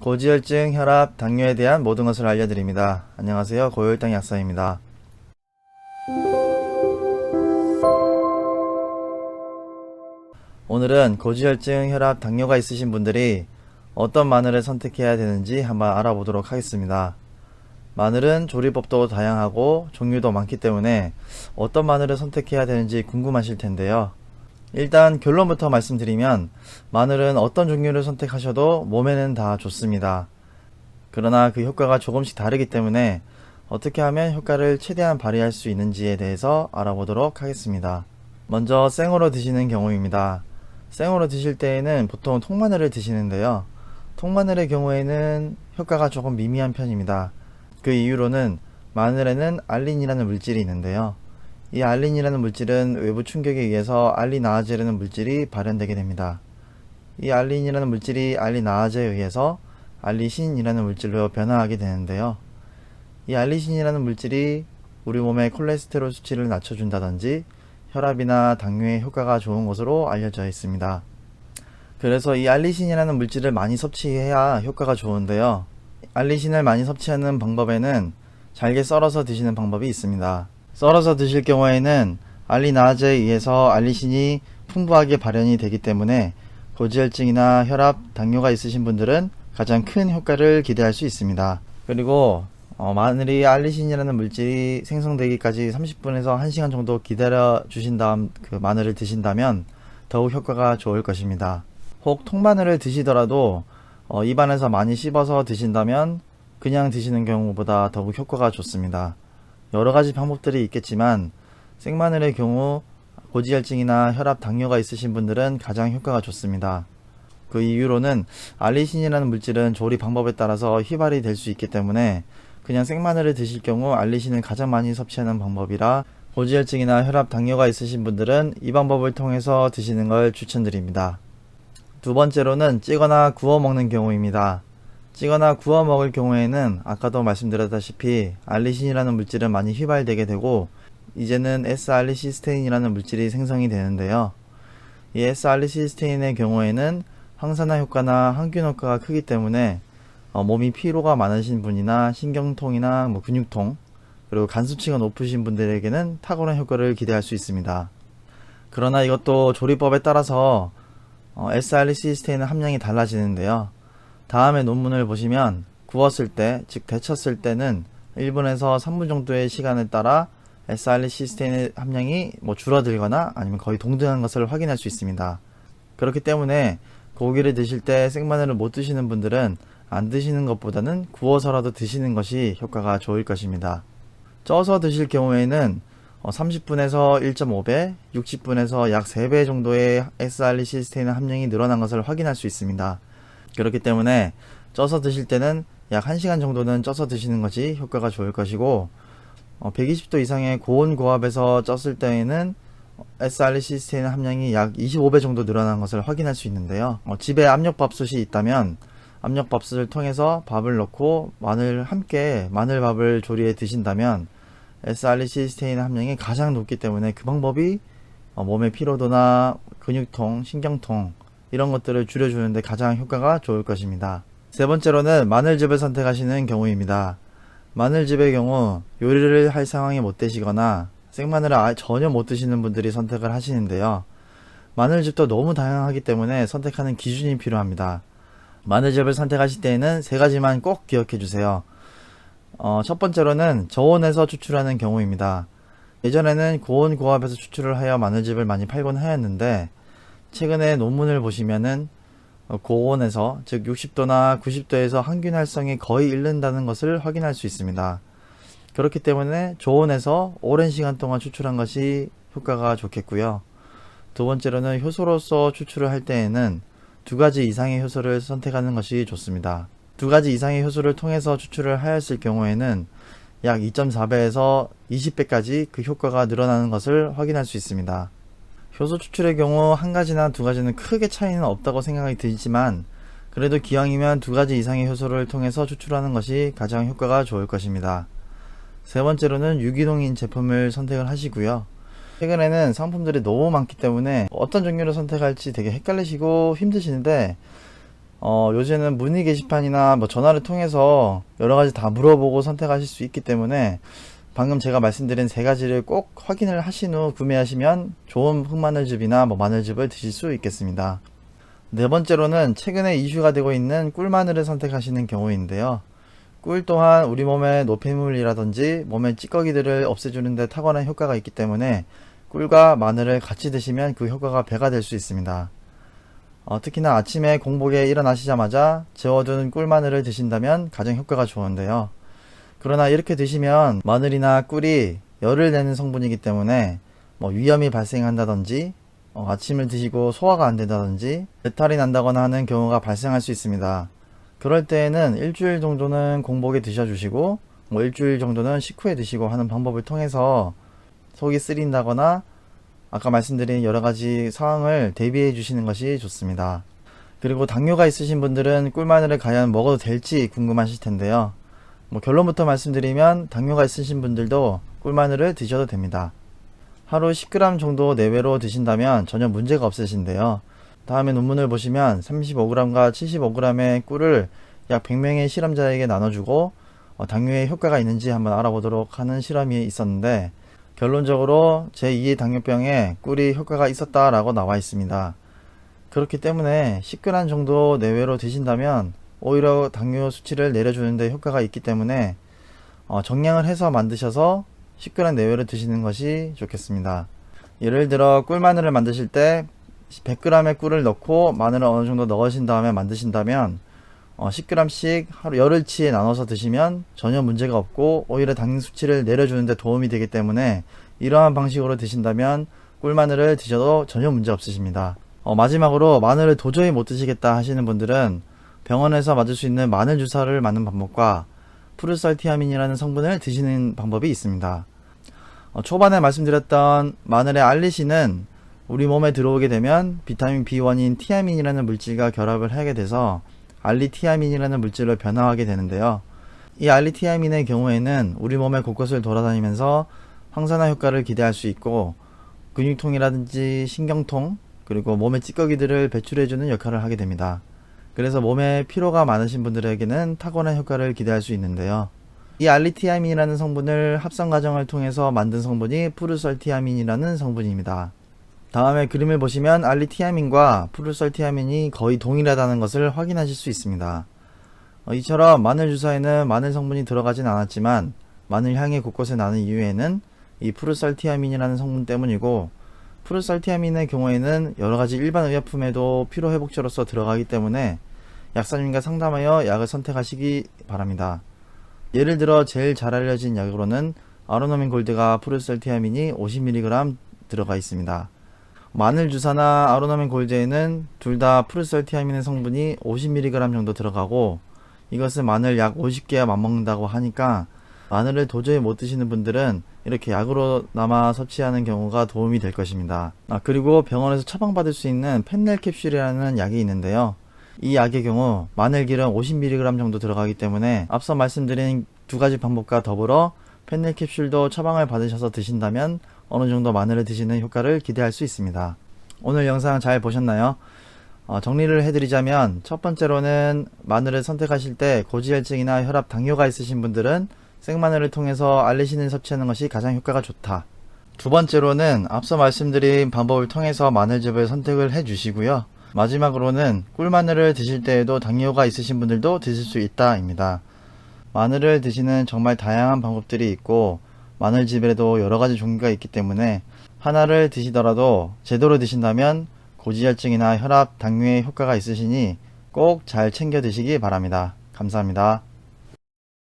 고지혈증, 혈압, 당뇨에 대한 모든 것을 알려드립니다. 안녕하세요. 고혈당 약사입니다. 오늘은 고지혈증, 혈압, 당뇨가 있으신 분들이 어떤 마늘을 선택해야 되는지 한번 알아보도록 하겠습니다. 마늘은 조리법도 다양하고 종류도 많기 때문에 어떤 마늘을 선택해야 되는지 궁금하실 텐데요. 일단 결론부터 말씀드리면 마늘은 어떤 종류를 선택하셔도 몸에는 다 좋습니다. 그러나 그 효과가 조금씩 다르기 때문에 어떻게 하면 효과를 최대한 발휘할 수 있는지에 대해서 알아보도록 하겠습니다. 먼저 생으로 드시는 경우입니다. 생으로 드실 때에는 보통 통마늘을 드시는데요. 통마늘의 경우에는 효과가 조금 미미한 편입니다. 그 이유로는 마늘에는 알린이라는 물질이 있는데요. 이 알린이라는 물질은 외부 충격에 의해서 알리나아제라는 물질이 발현되게 됩니다. 이 알린이라는 물질이 알리나아제에 의해서 알리신이라는 물질로 변화하게 되는데요. 이 알리신이라는 물질이 우리 몸의 콜레스테롤 수치를 낮춰준다든지 혈압이나 당뇨에 효과가 좋은 것으로 알려져 있습니다. 그래서 이 알리신이라는 물질을 많이 섭취해야 효과가 좋은데요. 알리신을 많이 섭취하는 방법에는 잘게 썰어서 드시는 방법이 있습니다. 썰어서 드실 경우에는 알리나아제에 의해서 알리신이 풍부하게 발현이 되기 때문에 고지혈증이나 혈압, 당뇨가 있으신 분들은 가장 큰 효과를 기대할 수 있습니다. 그리고 마늘이 알리신이라는 물질이 생성되기까지 30분에서 1시간 정도 기다려 주신 다음 그 마늘을 드신다면 더욱 효과가 좋을 것입니다. 혹 통마늘을 드시더라도 입안에서 많이 씹어서 드신다면 그냥 드시는 경우보다 더욱 효과가 좋습니다. 여러가지 방법들이 있겠지만 생마늘의 경우 고지혈증이나 혈압, 당뇨가 있으신 분들은 가장 효과가 좋습니다. 그 이유로는 알리신이라는 물질은 조리 방법에 따라서 휘발이 될 수 있기 때문에 그냥 생마늘을 드실 경우 알리신을 가장 많이 섭취하는 방법이라 고지혈증이나 혈압, 당뇨가 있으신 분들은 이 방법을 통해서 드시는 걸 추천드립니다. 두 번째로는 찌거나 구워 먹는 경우입니다. 찌거나 구워 먹을 경우에는 아까도 말씀드렸다시피 알리신이라는 물질은 많이 휘발되게 되고 이제는 S알리시스테인이라는 물질이 생성이 되는데요. 이 S알리시스테인의 경우에는 항산화 효과나 항균 효과가 크기 때문에 몸이 피로가 많으신 분이나 신경통이나 근육통 그리고 간 수치가 높으신 분들에게는 탁월한 효과를 기대할 수 있습니다. 그러나 이것도 조리법에 따라서 S알리시스테인 함량이 달라지는데요. 다음에 논문을 보시면 구웠을 때, 즉 데쳤을 때는 1분에서 3분 정도의 시간에 따라 S알리시스테인의 함량이 줄어들거나 아니면 거의 동등한 것을 확인할 수 있습니다. 그렇기 때문에 고기를 드실 때 생마늘을 못 드시는 분들은 안 드시는 것보다는 구워서라도 드시는 것이 효과가 좋을 것입니다. 쪄서 드실 경우에는 30분에서 1.5배, 60분에서 약 3배 정도의 S알리시스테인 함량이 늘어난 것을 확인할 수 있습니다. 그렇기 때문에 쪄서 드실 때는 약 1시간 정도는 쪄서 드시는 것이 효과가 좋을 것이고 120도 이상의 고온 고압에서 쪘을 때에는 S알리시스테인 함량이 약 25배 정도 늘어난 것을 확인할 수 있는데요. 집에 압력밥솥이 있다면 압력밥솥을 통해서 밥을 넣고 함께 마늘밥을 조리해 드신다면 S알리시스테인 함량이 가장 높기 때문에 그 방법이 몸의 피로도나 근육통, 신경통 이런 것들을 줄여주는데 가장 효과가 좋을 것입니다. 세 번째로는 마늘즙을 선택하시는 경우입니다. 마늘즙의 경우 요리를 할 상황이 못 되시거나 생마늘을 전혀 못 드시는 분들이 선택을 하시는데요. 마늘즙도 너무 다양하기 때문에 선택하는 기준이 필요합니다. 마늘즙을 선택하실 때에는 세 가지만 꼭 기억해 주세요. 첫 번째로는 저온에서 추출하는 경우입니다. 예전에는 고온 고압에서 추출을 하여 마늘즙을 많이 팔곤 하였는데 최근에 논문을 보시면은 고온에서 즉 60도나 90도에서 항균 활성이 거의 잃는다는 것을 확인할 수 있습니다. 그렇기 때문에 저온에서 오랜 시간 동안 추출한 것이 효과가 좋겠고요. 두 번째로는 효소로서 추출을 할 때에는 2가지 이상의 효소를 선택하는 것이 좋습니다. 2가지 이상의 효소를 통해서 추출을 하였을 경우에는 약 2.4배에서 20배까지 그 효과가 늘어나는 것을 확인할 수 있습니다. 효소 추출의 경우 1가지나 2가지는 크게 차이는 없다고 생각이 들지만 그래도 기왕이면 2가지 이상의 효소를 통해서 추출하는 것이 가장 효과가 좋을 것입니다. 세 번째로는 유기농인 제품을 선택을 하시고요. 최근에는 상품들이 너무 많기 때문에 어떤 종류를 선택할지 되게 헷갈리시고 힘드시는데 요새는 문의 게시판이나 뭐 전화를 통해서 여러 가지 다 물어보고 선택하실 수 있기 때문에 방금 제가 말씀드린 세 가지를 꼭 확인을 하신 후 구매하시면 좋은 흑마늘즙이나 뭐 마늘즙을 드실 수 있겠습니다. 네 번째로는 최근에 이슈가 되고 있는 꿀마늘을 선택하시는 경우인데요. 꿀 또한 우리 몸의 노폐물이라든지 몸의 찌꺼기들을 없애주는 데 탁월한 효과가 있기 때문에 꿀과 마늘을 같이 드시면 그 효과가 배가 될 수 있습니다. 특히나 아침에 공복에 일어나시자마자 재워둔 꿀마늘을 드신다면 가장 효과가 좋은데요. 그러나 이렇게 드시면 마늘이나 꿀이 열을 내는 성분이기 때문에 위염이 발생한다든지 아침을 드시고 소화가 안 된다든지 배탈이 난다거나 하는 경우가 발생할 수 있습니다. 그럴 때에는 일주일 정도는 공복에 드셔주시고 일주일 정도는 식후에 드시고 하는 방법을 통해서 속이 쓰린다거나 아까 말씀드린 여러가지 상황을 대비해 주시는 것이 좋습니다. 그리고 당뇨가 있으신 분들은 꿀마늘을 과연 먹어도 될지 궁금하실 텐데요. 결론부터 말씀드리면 당뇨가 있으신 분들도 꿀마늘을 드셔도 됩니다. 하루 10g 정도 내외로 드신다면 전혀 문제가 없으신데요. 다음에 논문을 보시면 35g과 75g의 꿀을 약 100명의 실험자에게 나눠주고 당뇨에 효과가 있는지 한번 알아보도록 하는 실험이 있었는데 결론적으로 제2의 당뇨병에 꿀이 효과가 있었다라고 나와 있습니다. 그렇기 때문에 10g 정도 내외로 드신다면 오히려 당뇨 수치를 내려주는 데 효과가 있기 때문에 정량을 해서 만드셔서 10g 내외로 드시는 것이 좋겠습니다. 예를 들어 꿀마늘을 만드실 때 100g의 꿀을 넣고 마늘을 어느 정도 넣으신 다음에 만드신다면 10g씩 하루 열흘치에 나눠서 드시면 전혀 문제가 없고 오히려 당 수치를 내려주는 데 도움이 되기 때문에 이러한 방식으로 드신다면 꿀마늘을 드셔도 전혀 문제 없으십니다. 마지막으로 마늘을 도저히 못 드시겠다 하시는 분들은 병원에서 맞을 수 있는 마늘 주사를 맞는 방법과 프루설티아민이라는 성분을 드시는 방법이 있습니다. 초반에 말씀드렸던 마늘의 알리신은 우리 몸에 들어오게 되면 비타민 B1인 티아민이라는 물질과 결합을 하게 돼서 알리티아민이라는 물질로 변화하게 되는데요. 이 알리티아민의 경우에는 우리 몸의 곳곳을 돌아다니면서 항산화 효과를 기대할 수 있고 근육통이라든지 신경통 그리고 몸의 찌꺼기들을 배출해주는 역할을 하게 됩니다. 그래서 몸에 피로가 많으신 분들에게는 탁월한 효과를 기대할 수 있는데요. 이 알리티아민이라는 성분을 합성 과정을 통해서 만든 성분이 프루설티아민이라는 성분입니다. 다음에 그림을 보시면 알리티아민과 프루설티아민이 거의 동일하다는 것을 확인하실 수 있습니다. 이처럼 마늘 주사에는 마늘 성분이 들어가진 않았지만 마늘 향이 곳곳에 나는 이유에는 이 프루설티아민이라는 성분 때문이고 프루설티아민의 경우에는 여러가지 일반 의약품에도 피로회복제로서 들어가기 때문에 약사님과 상담하여 약을 선택하시기 바랍니다. 예를 들어 제일 잘 알려진 약으로는 아로노민 골드가 프루설티아민이 50mg 들어가 있습니다. 마늘 주사나 아로노민 골드에는 둘 다 프루설티아민의 성분이 50mg 정도 들어가고 이것은 마늘 약 50개와 맞먹는다고 하니까 마늘을 도저히 못 드시는 분들은 이렇게 약으로나마 섭취하는 경우가 도움이 될 것입니다. 그리고 병원에서 처방받을 수 있는 펜넬 캡슐이라는 약이 있는데요. 이 약의 경우 마늘기름 50mg 정도 들어가기 때문에 앞서 말씀드린 두 가지 방법과 더불어 펜넬 캡슐도 처방을 받으셔서 드신다면 어느 정도 마늘을 드시는 효과를 기대할 수 있습니다. 오늘 영상 잘 보셨나요? 정리를 해드리자면 첫 번째로는 마늘을 선택하실 때 고지혈증이나 혈압, 당뇨가 있으신 분들은 생마늘을 통해서 알리신을 섭취하는 것이 가장 효과가 좋다. 두 번째로는 앞서 말씀드린 방법을 통해서 마늘즙을 선택을 해 주시고요. 마지막으로는 꿀마늘을 드실 때에도 당뇨가 있으신 분들도 드실 수 있다 입니다. 마늘을 드시는 정말 다양한 방법들이 있고 마늘즙에도 여러가지 종류가 있기 때문에 하나를 드시더라도 제대로 드신다면 고지혈증이나 혈압, 당뇨에 효과가 있으시니 꼭 잘 챙겨 드시기 바랍니다. 감사합니다.